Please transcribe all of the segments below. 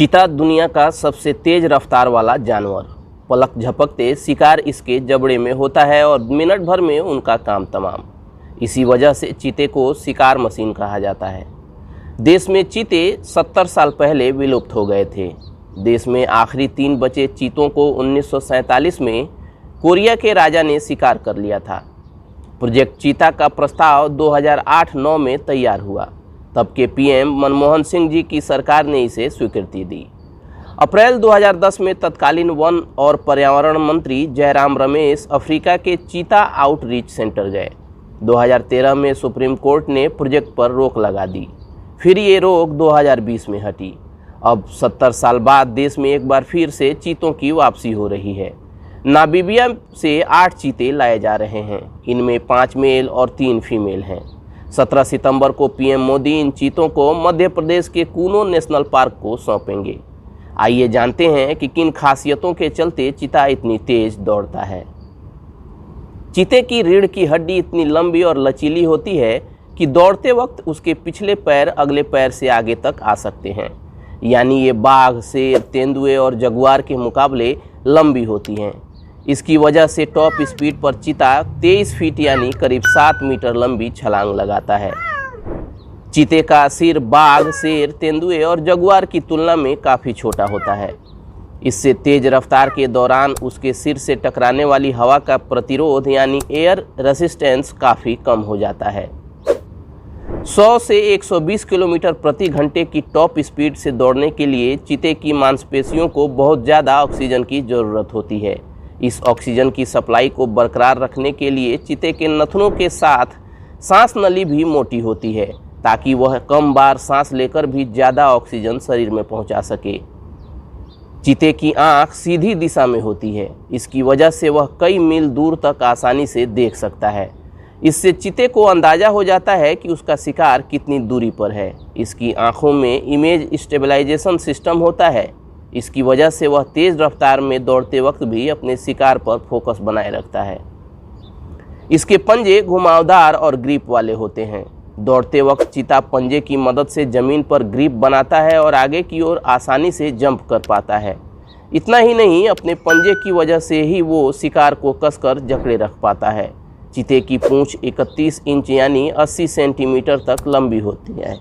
चीता दुनिया का सबसे तेज रफ्तार वाला जानवर। पलक झपकते शिकार इसके जबड़े में होता है और मिनट भर में उनका काम तमाम। इसी वजह से चीते को शिकार मशीन कहा जाता है। देश में चीते 70 साल पहले विलुप्त हो गए थे। देश में आखिरी 3 बचे चीतों को 1947 में कोरिया के राजा ने शिकार कर लिया था। प्रोजेक्ट चीता का प्रस्ताव 2008-9 में तैयार हुआ। तब के पीएम मनमोहन सिंह जी की सरकार ने इसे स्वीकृति दी। अप्रैल 2010 में तत्कालीन वन और पर्यावरण मंत्री जयराम रमेश अफ्रीका के चीता आउटरीच सेंटर गए। 2013 में सुप्रीम कोर्ट ने प्रोजेक्ट पर रोक लगा दी। फिर ये रोक 2020 में हटी। अब 70 साल बाद देश में एक बार फिर से चीतों की वापसी हो रही है। नामीबिया से 8 चीते लाए जा रहे हैं। इनमें 5 मेल और 3 फीमेल हैं। 17 सितंबर को पीएम मोदी इन चीतों को मध्य प्रदेश के कूनो नेशनल पार्क को सौंपेंगे। आइए जानते हैं कि किन खासियतों के चलते चीता इतनी तेज दौड़ता है। चीते की रीढ़ की हड्डी इतनी लंबी और लचीली होती है कि दौड़ते वक्त उसके पिछले पैर अगले पैर से आगे तक आ सकते हैं। यानी ये बाघ, शेर, तेंदुए और जगुआर के मुकाबले लंबी होती हैं। इसकी वजह से टॉप स्पीड पर चीता 23 फीट यानी करीब 7 मीटर लंबी छलांग लगाता है। चीते का सिर बाघ, शेर, तेंदुए और जगुआर की तुलना में काफ़ी छोटा होता है। इससे तेज रफ्तार के दौरान उसके सिर से टकराने वाली हवा का प्रतिरोध यानी एयर रेसिस्टेंस काफ़ी कम हो जाता है। 100 से 120 किलोमीटर प्रति घंटे की टॉप स्पीड से दौड़ने के लिए चीते की मांसपेशियों को बहुत ज़्यादा ऑक्सीजन की ज़रूरत होती है। इस ऑक्सीजन की सप्लाई को बरकरार रखने के लिए चीते के नथनों के साथ सांस नली भी मोटी होती है ताकि वह कम बार सांस लेकर भी ज़्यादा ऑक्सीजन शरीर में पहुंचा सके। चीते की आंख सीधी दिशा में होती है। इसकी वजह से वह कई मील दूर तक आसानी से देख सकता है। इससे चीते को अंदाज़ा हो जाता है कि उसका शिकार कितनी दूरी पर है। इसकी आंखों में इमेज स्टेबलाइजेशन सिस्टम होता है। इसकी वजह से वह तेज़ रफ्तार में दौड़ते वक्त भी अपने शिकार पर फोकस बनाए रखता है। इसके पंजे घुमावदार और ग्रिप वाले होते हैं। दौड़ते वक्त चीता पंजे की मदद से ज़मीन पर ग्रिप बनाता है और आगे की ओर आसानी से जंप कर पाता है। इतना ही नहीं, अपने पंजे की वजह से ही वो शिकार को कसकर जकड़े रख पाता है। चीते की पूंछ 31 इंच यानी 80 सेंटीमीटर तक लंबी होती है।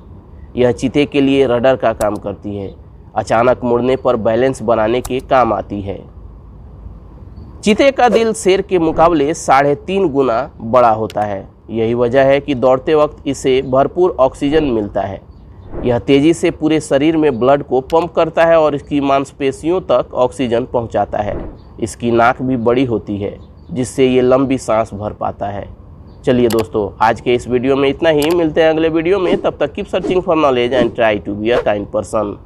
यह चीते के लिए रडर का काम करती है। अचानक मुड़ने पर बैलेंस बनाने के काम आती है। चीते का दिल शेर के मुकाबले 3.5 गुना बड़ा होता है। यही वजह है कि दौड़ते वक्त इसे भरपूर ऑक्सीजन मिलता है। यह तेज़ी से पूरे शरीर में ब्लड को पंप करता है और इसकी मांसपेशियों तक ऑक्सीजन पहुंचाता है। इसकी नाक भी बड़ी होती है जिससे ये लंबी सांस भर पाता है। चलिए दोस्तों, आज के इस वीडियो में इतना ही। मिलते हैं अगले वीडियो में। तब तक keep searching for knowledge and try to be a kind person.